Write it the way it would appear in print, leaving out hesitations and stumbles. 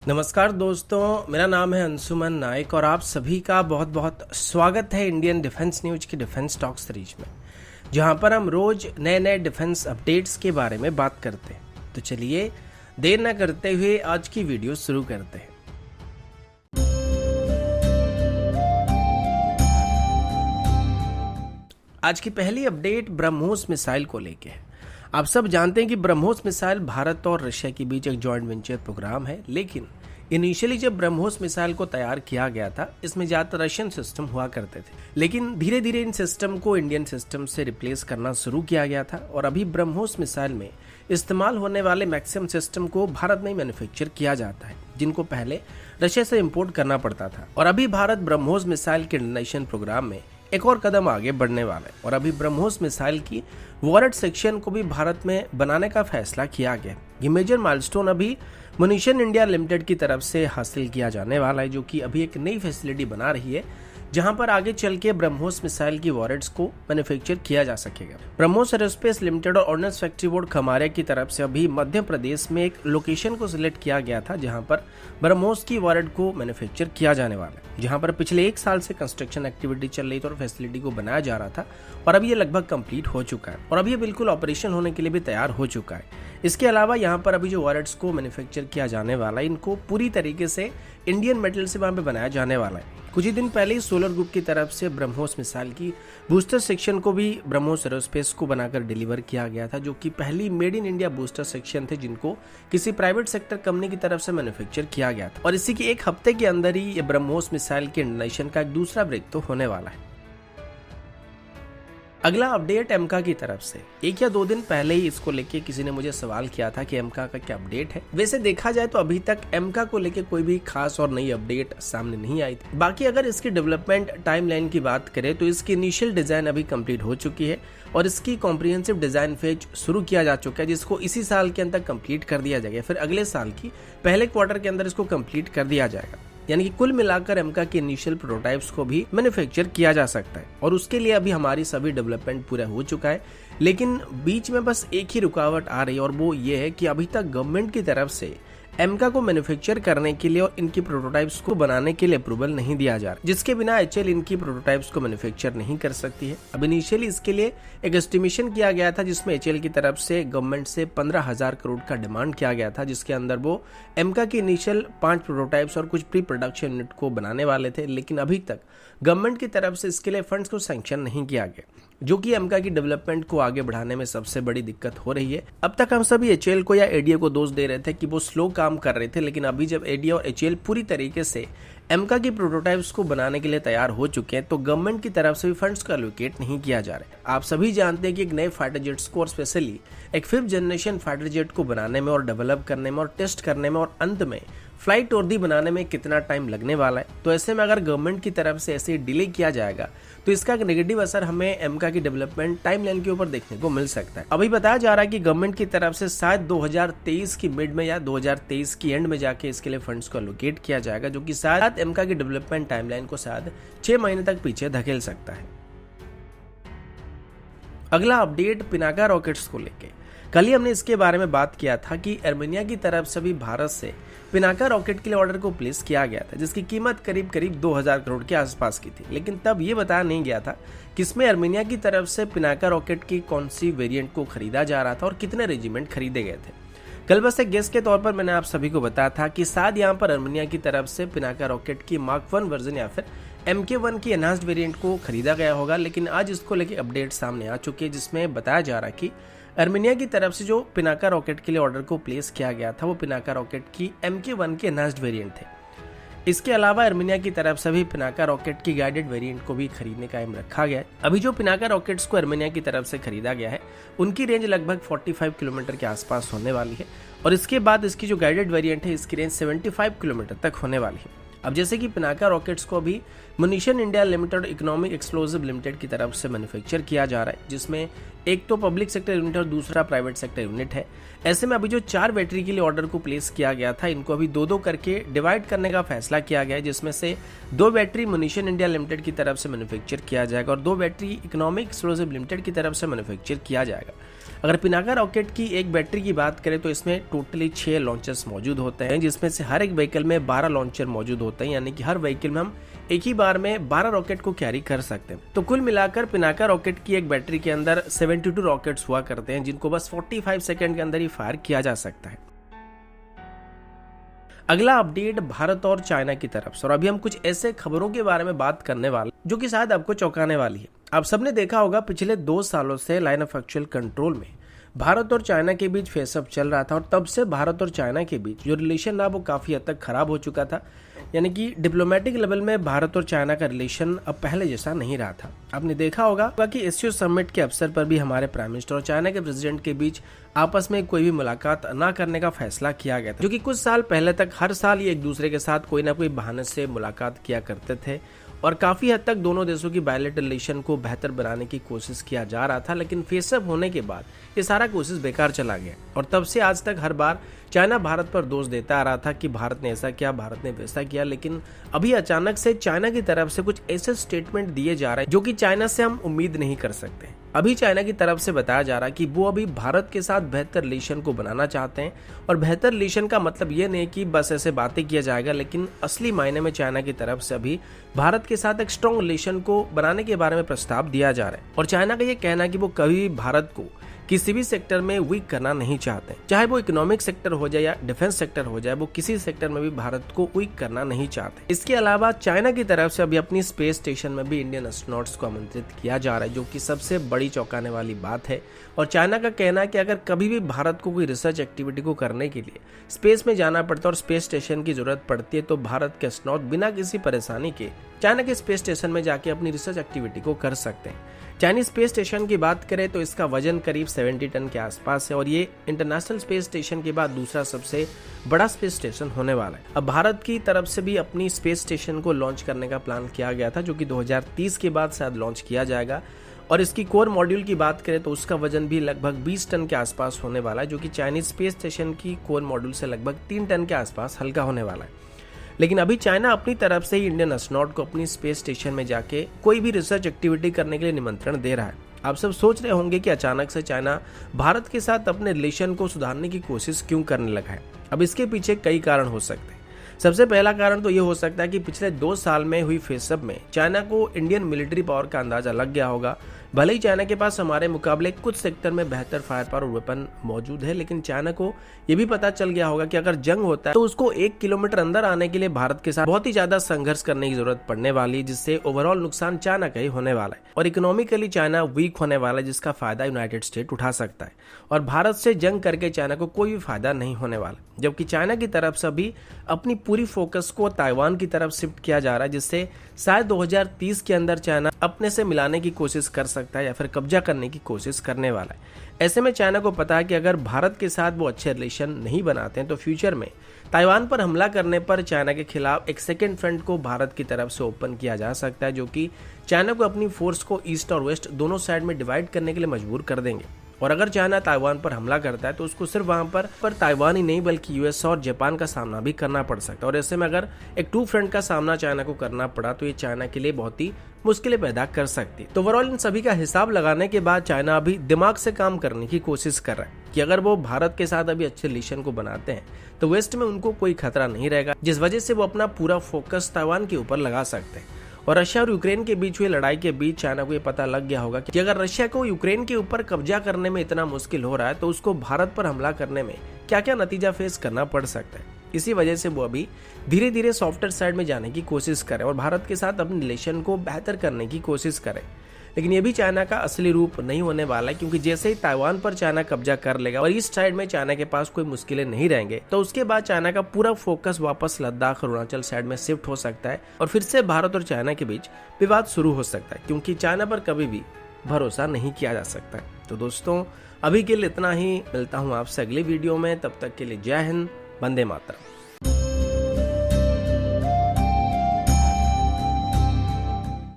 नमस्कार दोस्तों, मेरा नाम है अंशुमन नायक और आप सभी का बहुत बहुत स्वागत है इंडियन डिफेंस न्यूज की डिफेंस टॉक सीरीज में, जहां पर हम रोज नए नए डिफेंस अपडेट्स के बारे में बात करते हैं। तो चलिए देर न करते हुए आज की वीडियो शुरू करते हैं। आज की पहली अपडेट ब्रह्मोस मिसाइल को लेके है। आप सब जानते हैं कि ब्रह्मोस मिसाइल भारत और रशिया के बीच एक जॉइंट वेंचर प्रोग्राम है, लेकिन इनिशियली जब ब्रह्मोस मिसाइल को तैयार किया गया था, इसमें ज्यादातर रशियन सिस्टम हुआ करते थे, लेकिन धीरे धीरे इन सिस्टम को इंडियन सिस्टम से रिप्लेस करना शुरू किया गया था और अभी ब्रह्मोस मिसाइल में इस्तेमाल होने वाले मैक्सिमम सिस्टम को भारत में मैन्युफैक्चर किया जाता है, जिनको पहले रशिया से इम्पोर्ट करना पड़ता था। और अभी भारत ब्रह्मोस मिसाइल के इंडोनेशियन प्रोग्राम में एक और कदम आगे बढ़ने वाला है और अभी ब्रह्मोस मिसाइल की वॉरेट सेक्शन को भी भारत में बनाने का फैसला किया गया। ये मेजर माइलस्टोन अभी मुनीशन इंडिया लिमिटेड की तरफ से हासिल किया जाने वाला है, जो कि अभी एक नई फैसिलिटी बना रही है, जहां पर आगे चल के ब्रह्मोस मिसाइल की वॉरेट्स को मैन्युफैक्चर किया जा सकेगा। ब्रह्मोस एरोस्पेस लिमिटेड और ऑर्डिनेंस फैक्ट्री बोर्ड खमारिया की तरफ से अभी मध्य प्रदेश में एक लोकेशन को सिलेक्ट किया गया था, जहां पर ब्रह्मोस की वॉरेट को मैन्युफैक्चर किया जाने वाला है, जहां पर पिछले 1 साल से कंस्ट्रक्शन एक्टिविटी चल रही थी और फैसिलिटी को बनाया जा रहा था और अभी ये लगभग कंप्लीट हो चुका है और अभी ये बिल्कुल ऑपरेशन होने के लिए भी तैयार हो चुका है। इसके अलावा यहाँ पर अभी जो वॉरेट्स को मैन्युफैक्चर किया जाने वाला है, इनको पूरी तरीके से इंडियन मेटल से वहां पे बनाया जाने वाला है। कुछ ही दिन पहले ही सोलर ग्रुप की तरफ से ब्रह्मोस मिसाइल की बूस्टर सेक्शन को भी ब्रह्मोस एरोस्पेस को बनाकर डिलीवर किया गया था, जो कि पहली made in India booster section थे, जिनको किसी प्राइवेट सेक्टर कंपनी की तरफ से मैन्युफैक्चर किया गया था। और इसी के 1 हफ्ते के अंदर ही ये ब्रह्मोस मिसाइल के इंडोनेशियन का एक दूसरा ब्रेक तो होने वाला है। अगला अपडेट एमका की तरफ से 1 या 2 दिन पहले ही इसको लेके किसी ने मुझे सवाल किया था कि एमका का क्या अपडेट है। वैसे देखा जाए तो अभी तक एमका को लेके कोई भी खास और नई अपडेट सामने नहीं आई थी। बाकी अगर इसकी डेवलपमेंट टाइमलाइन की बात करें तो इसकी इनिशियल डिजाइन अभी कंप्लीट हो चुकी है और इसकी कॉम्प्रिहेंसिव डिजाइन फेज शुरू किया जा चुका है, जिसको इसी साल के अंदर कंप्लीट कर दिया जाएगा। फिर अगले साल की पहले क्वार्टर के अंदर इसको कंप्लीट कर दिया जाएगा, यानी कि कुल मिलाकर एमका के इनिशियल प्रोटोटाइप्स को भी मैन्युफैक्चर किया जा सकता है और उसके लिए अभी हमारी सभी डेवलपमेंट पूरा हो चुका है। लेकिन बीच में बस एक ही रुकावट आ रही है और वो ये है कि अभी तक गवर्नमेंट की तरफ से एमका को मैन्युफैक्चर करने के लिए और इनकी प्रोटोटाइप्स को बनाने के लिए अप्रूवल नहीं दिया जा रहा, जिसके बिना एचएल इनकी प्रोटोटाइप्स को मैन्युफैक्चर नहीं कर सकती है। अब इनिशियली इसके लिए एक एस्टिमेशन किया गया था, जिसमें एचएल की तरफ से गवर्नमेंट से 15,000 करोड़ का डिमांड किया गया था, जिसके अंदर वो एमका की इनिशियल 5 प्रोटोटाइप्स और कुछ प्री प्रोडक्शन यूनिट को बनाने वाले थे। लेकिन अभी तक गवर्नमेंट की तरफ से इसके लिए फंड्स को सैंक्शन नहीं किया गया, जो कि एमका की डेवलपमेंट को आगे बढ़ाने में सबसे बड़ी दिक्कत हो रही है। अब तक हम सभी एचएल को या एडीए को दोष दे रहे थे कि वो स्लो काम कर रहे थे, लेकिन अभी जब एडीए और एचएल पूरी तरीके से एमका की प्रोटोटाइप्स को बनाने के लिए तैयार हो चुके हैं, तो गवर्नमेंट की तरफ से भी फंड्स को एलोकेट नहीं किया जा रहा है। आप सभी जानते हैं कि एक नए फाइटर जेट्स को और स्पेशली एक 5th जनरेशन फाइटर जेट को बनाने में और डेवलप करने में और टेस्ट करने में और अंत में फ्लाइट वर्दी बनाने में कितना टाइम लगने वाला है। तो ऐसे में अगर गवर्नमेंट की तरफ से ऐसे डिले किया जाएगा तो इसका एक नेगेटिव असर हमें एमका की डेवलपमेंट टाइमलाइन के ऊपर देखने को मिल सकता है। अभी बताया जा रहा है कि गवर्नमेंट की तरफ से शायद 2023 की मिड में या 2023 की एंड में जाके इसके लिए फंड्स को एलोकेट किया जाएगा, जो कि शायद एमका की डेवलपमेंट टाइमलाइन को शायद 6 महीने तक पीछे धकेल सकता है। अगला अपडेट पिनाका रॉकेट्स को लेके। कल ही हमने इसके बारे में बात किया था कि आर्मेनिया की तरफ से भी भारत से पिनाका रॉकेट के लिए ऑर्डर को प्लेस किया गया था, जिसकी कीमत करीब 2000 करोड़ के आसपास की थी। लेकिन तब ये बताया नहीं गया था कि इसमें आर्मेनिया की तरफ से पिनाका रॉकेट की कौन सी वेरिएंट को खरीदा जा रहा था और कितने रेजिमेंट खरीदे गए थे। कल बस एक गेस के तौर पर मैंने आप सभी को बताया था कि शायद यहाँ पर आर्मेनिया की तरफ से पिनाका रॉकेट की मार्क 1 वर्जन या फिर MK1 की एनहांस्ड वेरिएंट को खरीदा गया होगा। लेकिन आज इसको लेके अपडेट सामने आ चुकी है, जिसमें बताया जा रहा है कि आर्मेनिया की तरफ से जो पिनाका रॉकेट के लिए ऑर्डर को प्लेस किया गया था, वो पिनाका रॉकेट की MK1 की एनहांस्ड वेरिएंट थे। इसके अलावा आर्मेनिया की तरफ से भी पिनाका रॉकेट की गाइडेड वेरिएंट को भी खरीदने का एम रखा गया है। अभी जो पिनाका रॉकेट्स को आर्मेनिया की तरफ से खरीदा गया है, उनकी रेंज लगभग 45 किलोमीटर के आसपास होने वाली है और इसके बाद इसकी जो गाइडेड वेरिएंट है, इसकी रेंज 75 किलोमीटर तक होने वाली है। अब जैसे कि पिनाका रॉकेट्स को अभी Munition India Limited Economic Explosive Limited की तरफ से मैन्युफैक्चर किया जा रहा है, जिसमें एक तो पब्लिक सेक्टर यूनिट और दूसरा प्राइवेट सेक्टर यूनिट है। ऐसे में अभी जो 4 बैटरी के लिए ऑर्डर को प्लेस किया गया था, इनको अभी 2-2 करके डिवाइड करने का फैसला किया गया है, जिसमें से 2 बैटरी मुनीशन इंडिया लिमिटेड की तरफ से मैन्युफैक्चर किया जाएगा और 2 बैटरी इकोनॉमिक एक्सप्लोसिव लिमिटेड की तरफ से मैन्युफैक्चर किया जाएगा। अगर पिनाका रॉकेट की एक बैटरी की बात करें तो इसमें टोटली 6 लॉन्चर्स मौजूद होते हैं, जिसमें से हर एक व्हीकल में 12 लॉन्चर मौजूद होते हैं, यानी कि हर व्हीकल में हम एक ही बार में 12 रॉकेट को कैरी कर सकते हैं। तो कुल मिलाकर पिनाका रॉकेट की एक बैटरी के अंदर 72 रॉकेट्स हुआ करते हैं, जिनको बस 45 सेकंड के अंदर ही फायर किया जा सकता है। अगला अपडेट भारत और चाइना की तरफ से, और अभी हम कुछ ऐसे खबरों के बारे में बात करने वाले जो कि शायद आपको चौंकाने वाली है। आप सबने देखा होगा पिछले 2 सालों से लाइन ऑफ एक्चुअल कंट्रोल में भारत और चाइना के बीच फेसअप चल रहा था, और तब से भारत और चाइना के बीच जो रिलेशन था वो काफी हद तक खराब हो चुका था। यानी कि डिप्लोमेटिक लेवल में भारत और चाइना का रिलेशन अब पहले जैसा नहीं रहा था। आपने देखा होगा कि एससीओ समिट के अवसर पर भी हमारे प्राइम मिनिस्टर और चाइना के प्रेसिडेंट के बीच आपस में कोई भी मुलाकात न करने का फैसला किया गया था, जो कि कुछ साल पहले तक हर साल ये एक दूसरे के साथ कोई ना कोई बहाने से मुलाकात किया करते थे, और काफी हद तक दोनों देशों की बायलैटरल रिलेशन को बेहतर बनाने की कोशिश किया जा रहा था। लेकिन फेसअप होने के बाद ये सारा कोशिश बेकार चला गया, और तब से आज तक हर बार चाइना भारत पर दोष देता आ रहा था कि भारत ने ऐसा किया, भारत ने वैसा किया। लेकिन अभी अचानक से चाइना की तरफ से कुछ ऐसे स्टेटमेंट दिए जा रहे हैं जो कि चाइना से हम उम्मीद नहीं कर सकते। अभी चाइना की तरफ से बताया जा रहा है कि वो अभी भारत के साथ बेहतर रिलेशन को बनाना चाहते हैं, और बेहतर रिलेशन का मतलब ये नहीं कि बस ऐसे बातें किया जाएगा, लेकिन असली मायने में चाइना की तरफ से अभी भारत के साथ एक स्ट्रॉन्ग रिलेशन को बनाने के बारे में प्रस्ताव दिया जा रहा है। और चाइना का ये कहना है कि वो कभी भारत को किसी भी सेक्टर में वीक करना नहीं चाहते, चाहे वो इकोनॉमिक सेक्टर हो जाए या डिफेंस सेक्टर हो जाए, वो किसी सेक्टर में भी भारत को वीक करना नहीं चाहते। इसके अलावा चाइना की तरफ से अभी अपनी स्पेस स्टेशन में भी इंडियन एस्ट्रोनॉट्स को आमंत्रित किया जा रहा है, जो कि सबसे बड़ी चौंकाने वाली बात है। और चाइना का कहना है कि अगर कभी भी भारत को कोई रिसर्च एक्टिविटी को करने के लिए स्पेस में जाना पड़ता है और स्पेस स्टेशन की जरूरत पड़ती है, तो भारत के एस्ट्रोनॉट बिना किसी परेशानी के चाइना के स्पेस स्टेशन में जाके अपनी रिसर्च एक्टिविटी को कर सकते हैं। चाइनीज स्पेस स्टेशन की बात करें तो इसका वजन करीब 70 टन के आसपास है, और ये इंटरनेशनल स्पेस स्टेशन के बाद दूसरा सबसे बड़ा स्पेस स्टेशन होने वाला है। अब भारत की तरफ से भी अपनी स्पेस स्टेशन को लॉन्च करने का प्लान किया गया था, जो कि 2030 के बाद शायद लॉन्च किया जाएगा। और इसकी कोर मॉड्यूल की बात करें तो उसका वजन भी लगभग 20 टन के आसपास होने वाला है, जो कि चाइनीज स्पेस स्टेशन की कोर मॉड्यूल से लगभग 3 टन के आसपास हल्का होने वाला है। लेकिन अभी चाइना अपनी तरफ से ही इंडियन एस्ट्रोनॉट को अपनी स्पेस स्टेशन में जाके कोई भी रिसर्च एक्टिविटी करने के लिए निमंत्रण दे रहा है। आप सब सोच रहे होंगे कि अचानक से चाइना भारत के साथ अपने रिलेशन को सुधारने की कोशिश क्यों करने लगा है। अब इसके पीछे कई कारण हो सकते हैं। सबसे पहला कारण तो ये हो सकता है कि पिछले 2 साल में हुई फेसअप में चाइना को इंडियन मिलिट्री पावर का अंदाजा लग गया होगा। भले ही चाइना के पास हमारे मुकाबले कुछ सेक्टर में बेहतर फायर पावर और वेपन मौजूद है, लेकिन चाइना को ये भी पता चल गया होगा कि अगर जंग होता है तो उसको 1 किलोमीटर अंदर आने के लिए भारत के साथ बहुत ही ज्यादा संघर्ष करने की जरूरत पड़ने वाली है, जिससे ओवरऑल नुकसान चाइना का ही होने वाला है, और इकोनॉमिकली चाइना वीक होने वाला है, जिसका फायदा यूनाइटेड स्टेट उठा सकता है। और भारत से जंग करके चाइना को कोई भी फायदा नहीं होने वाला, जबकि चाइना की तरफ से अभी अपनी पूरी फोकस को ताइवान की तरफ शिफ्ट किया जा रहा है, जिससे शायद 2030 के अंदर चाइना अपने से मिलाने की कोशिश कर सकता है या फिर कब्जा करने की कोशिश करने वाला है। ऐसे में चाइना को पता है कि अगर भारत के साथ वो अच्छे रिलेशन नहीं बनाते हैं तो फ्यूचर में ताइवान पर हमला करने पर चाइना के खिलाफ एक सेकेंड फ्रंट को भारत की तरफ से ओपन किया जा सकता है, जो कि चाइना को अपनी फोर्स को ईस्ट और वेस्ट दोनों साइड में डिवाइड करने के लिए मजबूर कर देंगे। और अगर चाइना ताइवान पर हमला करता है तो उसको सिर्फ वहां पर ताइवान ही नहीं बल्कि यूएस और जापान का सामना भी करना पड़ सकता है। और ऐसे में अगर एक 2 फ्रंट का सामना चाइना को करना पड़ा तो ये चाइना के लिए बहुत ही मुश्किलें पैदा कर सकती है। तो ओवरऑल इन सभी का हिसाब लगाने के बाद चाइना अभी दिमाग से काम करने की कोशिश कर रहा है कि अगर वो भारत के साथ अभी अच्छे रिलेशन को बनाते हैं तो वेस्ट में उनको कोई खतरा नहीं रहेगा, जिस वजह से वो अपना पूरा फोकस ताइवान के ऊपर लगा सकते हैं। और रशिया और यूक्रेन के बीच हुई लड़ाई के बीच चाइना को ये पता लग गया होगा कि अगर रशिया को यूक्रेन के ऊपर कब्जा करने में इतना मुश्किल हो रहा है तो उसको भारत पर हमला करने में क्या क्या नतीजा फेस करना पड़ सकता है। इसी वजह से वो अभी धीरे धीरे सॉफ्टवेयर साइड में जाने की कोशिश करें और भारत के साथ अपने रिलेशन को बेहतर करने की कोशिश करें। लेकिन ये भी चाइना का असली रूप नहीं होने वाला है, क्योंकि जैसे ही ताइवान पर चाइना कब्जा कर लेगा और ईस्ट साइड में चाइना के पास कोई मुश्किलें नहीं रहेंगे तो उसके बाद चाइना का पूरा फोकस वापस लद्दाख और अरुणाचल साइड में शिफ्ट हो सकता है और फिर से भारत और चाइना के बीच विवाद शुरू हो सकता है, क्योंकि चाइना पर कभी भी भरोसा नहीं किया जा सकता है। तो दोस्तों अभी के लिए इतना ही, मिलता हूँ आपसे अगली वीडियो में, तब तक के लिए जय हिंद, वंदे मातरम।